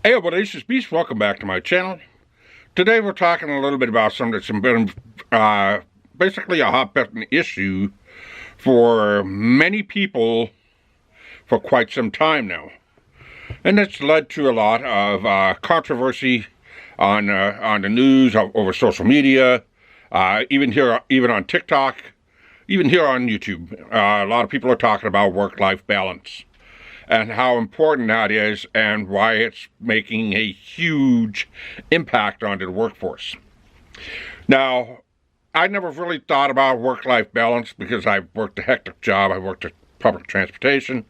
Hey, Audacious Beast, welcome back to my channel. Today we're talking a little bit about something that's been basically a hot button issue for many people for quite some time now. And it's led to a lot of controversy on the news, over social media, even on TikTok, even here on YouTube. A lot of people are talking about work-life balance and how important that is and why it's making a huge impact onto the workforce. Now, I never really thought about work-life balance because I worked a hectic job. I worked at public transportation,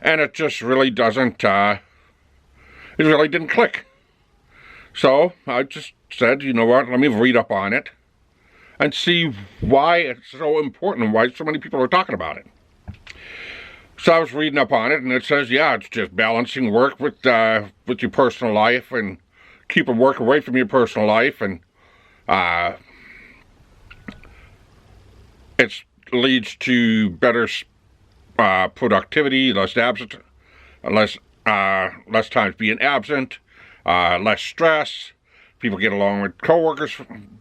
and it just really doesn't, it really didn't click. So I just said, you know what, let me read up on it and see why it's so important and why so many people are talking about it. So I was reading up on it, and it says, yeah, it's just balancing work with your personal life and keeping work away from your personal life, and it leads to better productivity, less times being absent, less stress. People get along with coworkers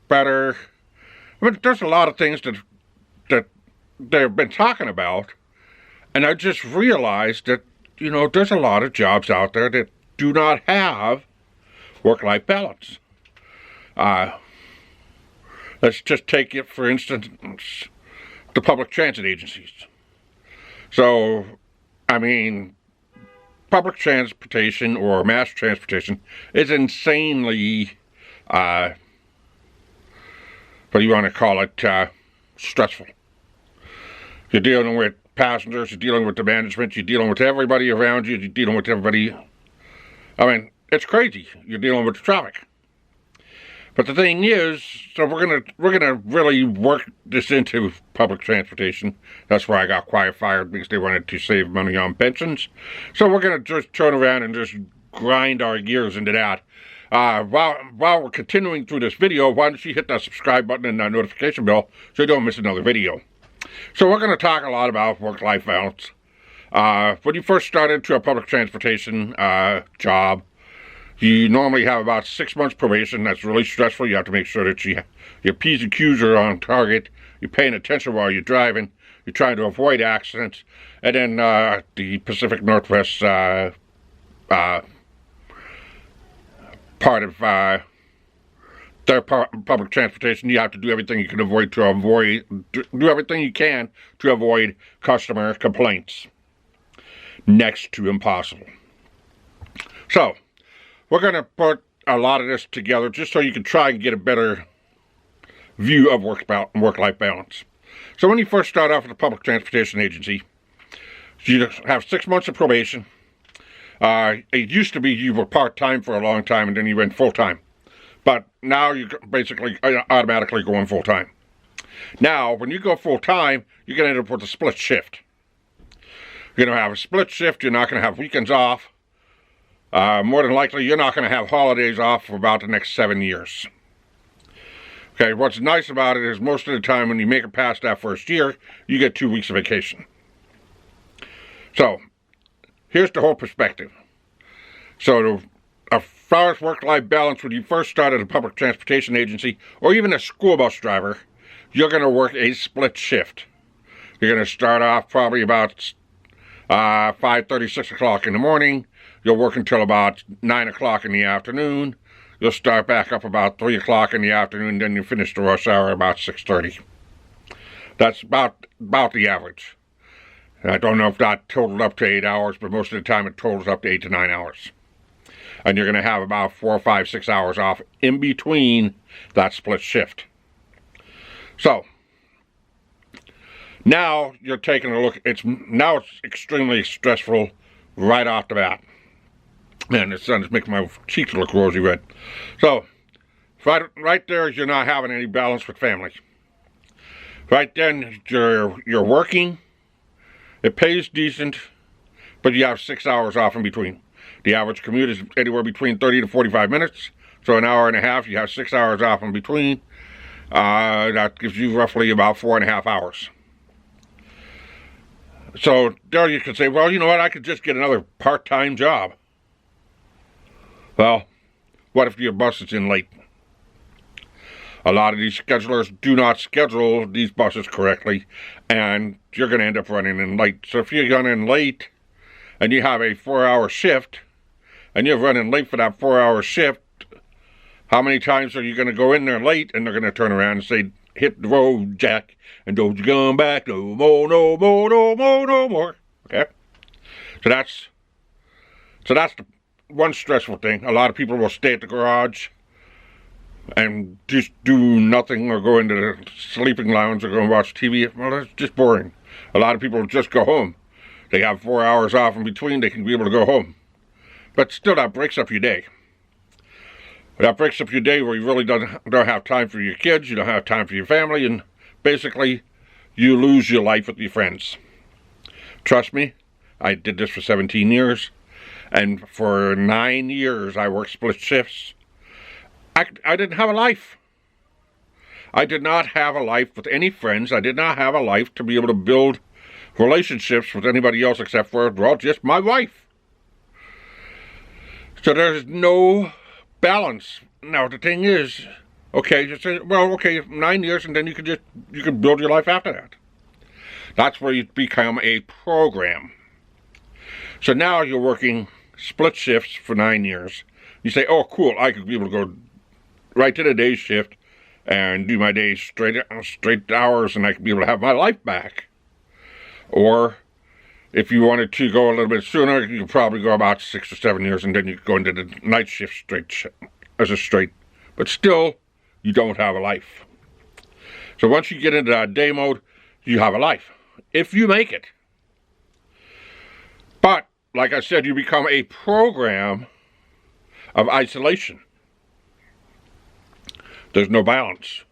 better. I mean, there's a lot of things that they've been talking about. And I just realized that, you know, there's a lot of jobs out there that do not have work-life balance. Let's just take it, for instance, the public transit agencies. So, I mean, public transportation or mass transportation is insanely, what do you want to call it, stressful. You're dealing with passengers, you're dealing with the management, you're dealing with everybody around you, you're dealing with everybody. I mean, it's crazy. You're dealing with the traffic. But the thing is, so we're gonna really work this into public transportation. That's why I got quiet fired, because they wanted to save money on pensions. So we're gonna just turn around and just grind our gears into that. While we're continuing through this video, why don't you hit that subscribe button and that notification bell so you don't miss another video. So we're going to talk a lot about work-life balance. When you first start into a public transportation job, you normally have about 6 months probation. That's really stressful. You have to make sure that your P's and Q's are on target. You're paying attention while you're driving. You're trying to avoid accidents. And then the Pacific Northwest part of their public transportation, you have to do everything you can do everything you can to avoid customer complaints. Next to impossible. So, we're going to put a lot of this together just so you can try and get a better view of work-life balance. So when you first start off at a public transportation agency, you have 6 months of probation. It used to be you were part-time for a long time and then you went full-time. But now you're basically automatically going full-time. Now, when you go full-time, you're going to end up with a split shift. You're going to have a split shift. You're not going to have weekends off. More than likely, you're not going to have holidays off for about the next 7 years. Okay, what's nice about it is most of the time when you make it past that first year, you get 2 weeks of vacation. So, here's the whole perspective. So, as far as work-life balance, when you first start at a public transportation agency, or even a school bus driver, you're going to work a split shift. You're going to start off probably about 5:30, 6 o'clock in the morning. You'll work until about 9 o'clock in the afternoon. You'll start back up about 3 o'clock in the afternoon, then you finish the rush hour about 6:30. That's about the average. I don't know if that totaled up to 8 hours, but most of the time it totals up to 8 to 9 hours. And you're going to have about 4, 5, 6 hours off in between that split shift. So, now you're taking a look. It's extremely stressful right off the bat. Man, the sun is making my cheeks look rosy red. So, right there, you're not having any balance with family. Right then, you're working. It pays decent, but you have 6 hours off in between. The average commute is anywhere between 30 to 45 minutes. So an hour and a half, you have 6 hours off in between. That gives you roughly about 4.5 hours. So there you could say, well, you know what, I could just get another part-time job. Well, what if your bus is in late? A lot of these schedulers do not schedule these buses correctly, and you're going to end up running in late. So if you're running late and you have a 4-hour shift, and you're running late for that 4-hour shift, how many times are you going to go in there late and they're going to turn around and say, hit the road, Jack, and don't you come back no more, no more, no more, no more. Okay? So that's the one stressful thing. A lot of people will stay at the garage and just do nothing or go into the sleeping lounge or go and watch TV. Well, that's just boring. A lot of people just go home. They have 4 hours off in between, they can be able to go home. But still, that breaks up your day. That breaks up your day where you really don't have time for your kids, you don't have time for your family, and basically, you lose your life with your friends. Trust me, I did this for 17 years, and for 9 years I worked split shifts. I didn't have a life. I did not have a life with any friends. I did not have a life to be able to build relationships with anybody else except for, well, just my wife. So there's no balance. Now the thing is, okay, you say, well, okay, 9 years, and then you can build your life after that. That's where you become a program. So now you're working split shifts for 9 years. You say, oh, cool, I could be able to go right to the day shift and do my days straight hours, and I could be able to have my life back. Or if you wanted to go a little bit sooner, you could probably go about 6 or 7 years, and then you could go into the night shift straight. But still, you don't have a life. So once you get into that day mode, you have a life. If you make it. But, like I said, you become a program of isolation. There's no balance.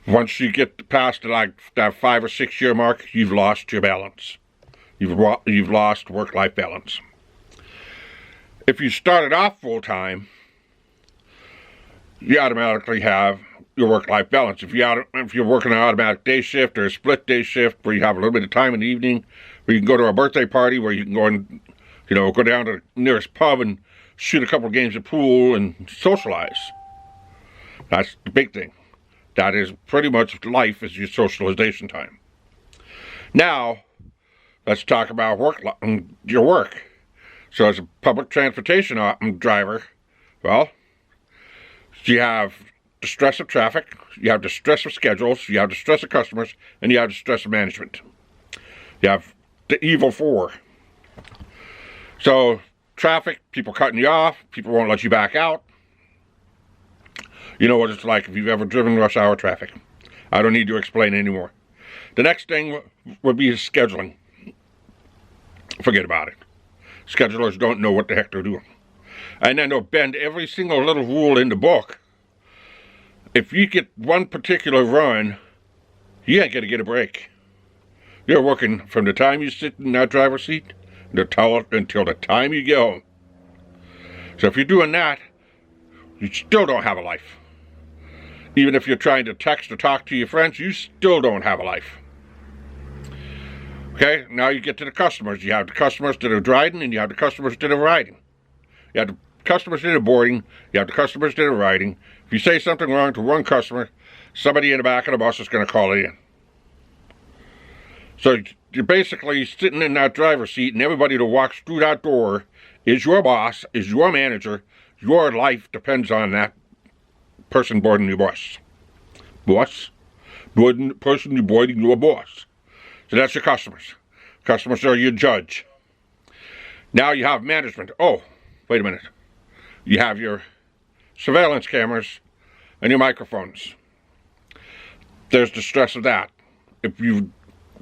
Once you get past like that 5 or 6 year mark, you've lost your balance. You've lost work-life balance. If you started off full-time, you automatically have your work-life balance. If you're working an automatic day shift or a split day shift where you have a little bit of time in the evening, where you can go to a birthday party, where you can go and, go down to the nearest pub and shoot a couple of games of pool and socialize. That's the big thing. That is pretty much life is your socialization time. Now, let's talk about your work. So as a public transportation driver, well, you have the stress of traffic, you have the stress of schedules, you have the stress of customers, and you have the stress of management. You have the evil four. So, traffic, people cutting you off, people won't let you back out. You know what it's like if you've ever driven rush hour traffic. I don't need to explain anymore. The next thing would be scheduling. Forget about it. Schedulers don't know what the heck they're doing. And then they'll bend every single little rule in the book. If you get one particular run, you ain't gonna get a break. You're working from the time you sit in that driver's seat until the time you get home. So if you're doing that, you still don't have a life. Even if you're trying to text or talk to your friends, you still don't have a life. Okay, now you get to the customers. You have the customers that are driving, and you have the customers that are riding. You have the customers that are boarding, you have the customers that are riding. If you say something wrong to one customer, somebody in the back of the bus is going to call it in. So you're basically sitting in that driver's seat, and everybody that walks through that door is your boss, is your manager. Your life depends on that person boarding your bus. Person you're boarding your boss. So that's your customers. Customers are your judge. Now you have management. Oh, wait a minute. You have your surveillance cameras and your microphones. There's the stress of that. If you,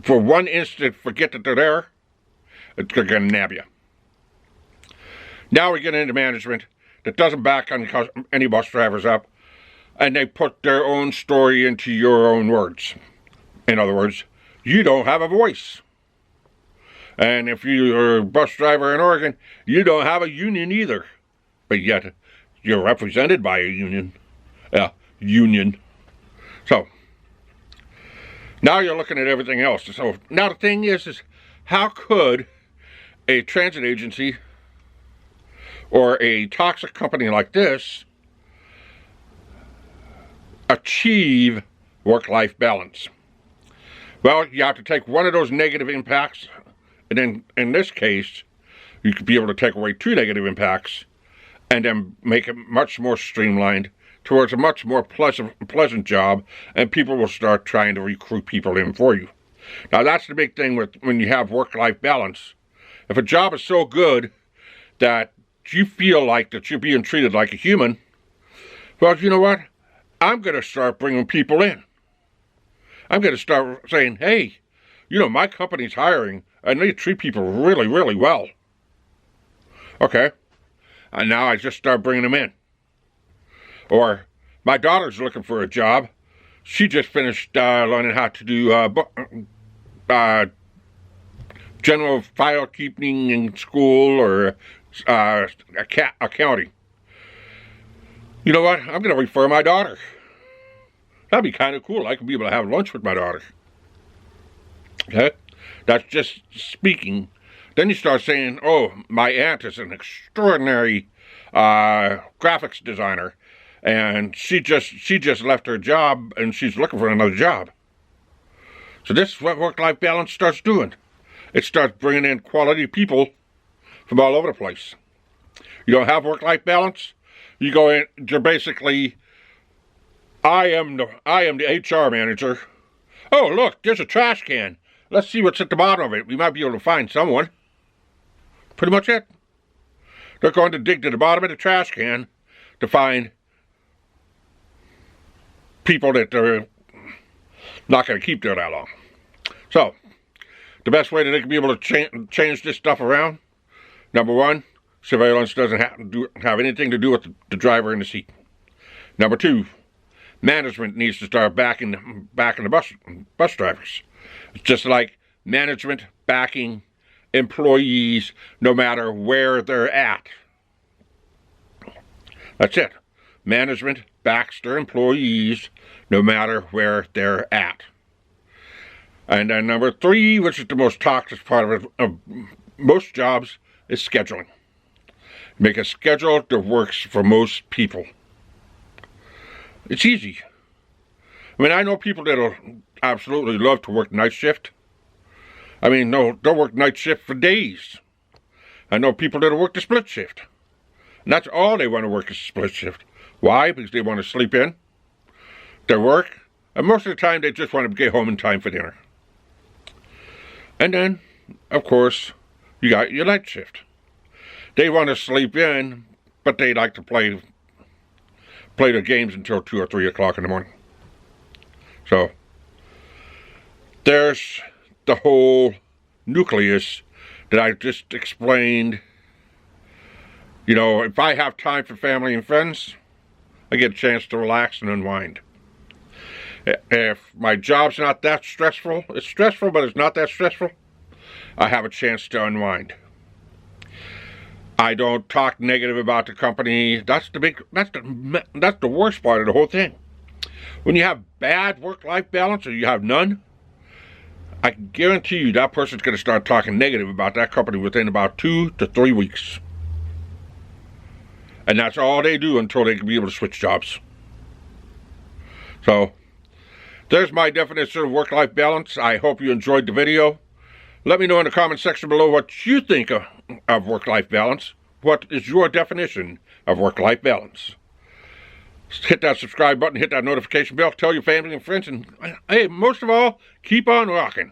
for one instant, forget that they're there, it's going to nab you. Now we get into management that doesn't back any bus drivers up, and they put their own story into your own words. In other words, you don't have a voice. And if you're a bus driver in Oregon, you don't have a union either. But yet, you're represented by a union. So, now you're looking at everything else. So, now the thing is how could a transit agency or a toxic company like this achieve work-life balance? Well, you have to take one of those negative impacts, and then in this case, you could be able to take away 2 negative impacts and then make it much more streamlined towards a much more pleasant job, and people will start trying to recruit people in for you. Now, that's the big thing with when you have work-life balance. If a job is so good that you feel like that you're being treated like a human, well, you know what? I'm going to start bringing people in. I'm going to start saying, hey, you know, my company's hiring, and they treat people really, really well. Okay. And now I just start bringing them in. Or my daughter's looking for a job. She just finished learning how to do general file keeping in school or accounting. You know what? I'm going to refer my daughter. That'd be kind of cool. I could be able to have lunch with my daughter. Okay? That's just speaking. Then you start saying, oh, my aunt is an extraordinary graphics designer, and she just left her job, and she's looking for another job. So this is what work-life balance starts doing. It starts bringing in quality people from all over the place. You don't have work-life balance? You go in, you're basically, I am the HR manager. Oh, look, there's a trash can. Let's see what's at the bottom of it. We might be able to find someone. Pretty much it. They're going to dig to the bottom of the trash can to find people that they're not going to keep there that long. So, the best way that they can be able to change this stuff around, number one, surveillance doesn't have anything to do with the driver in the seat. Number two, management needs to start backing the bus drivers. It's just like management backing employees no matter where they're at. That's it. Management backs their employees no matter where they're at. And then number three, which is the most toxic part of most jobs, is scheduling. Make a schedule that works for most people. It's easy. I mean, I know people that'll absolutely love to work night shift. I mean, no, they'll work night shift for days. I know people that'll work the split shift. And that's all they want to work is split shift. Why? Because they want to sleep in their work. And most of the time, they just want to get home in time for dinner. And then, of course, you got your night shift. They want to sleep in, but they like to play their games until 2 or 3 o'clock in the morning. So, there's the whole nucleus that I just explained. You know, if I have time for family and friends, I get a chance to relax and unwind. If my job's not that stressful, it's stressful, but it's not that stressful, I have a chance to unwind. I don't talk negative about the company. That's the worst part of the whole thing. When you have bad work-life balance or you have none, I can guarantee you that person's going to start talking negative about that company within about 2 to 3 weeks. And that's all they do until they can be able to switch jobs. So, there's my definition of work-life balance. I hope you enjoyed the video. Let me know in the comment section below what you think of work-life balance. What is your definition of work-life balance? Hit that subscribe button, hit that notification bell, tell your family and friends, and hey, most of all, keep on rocking.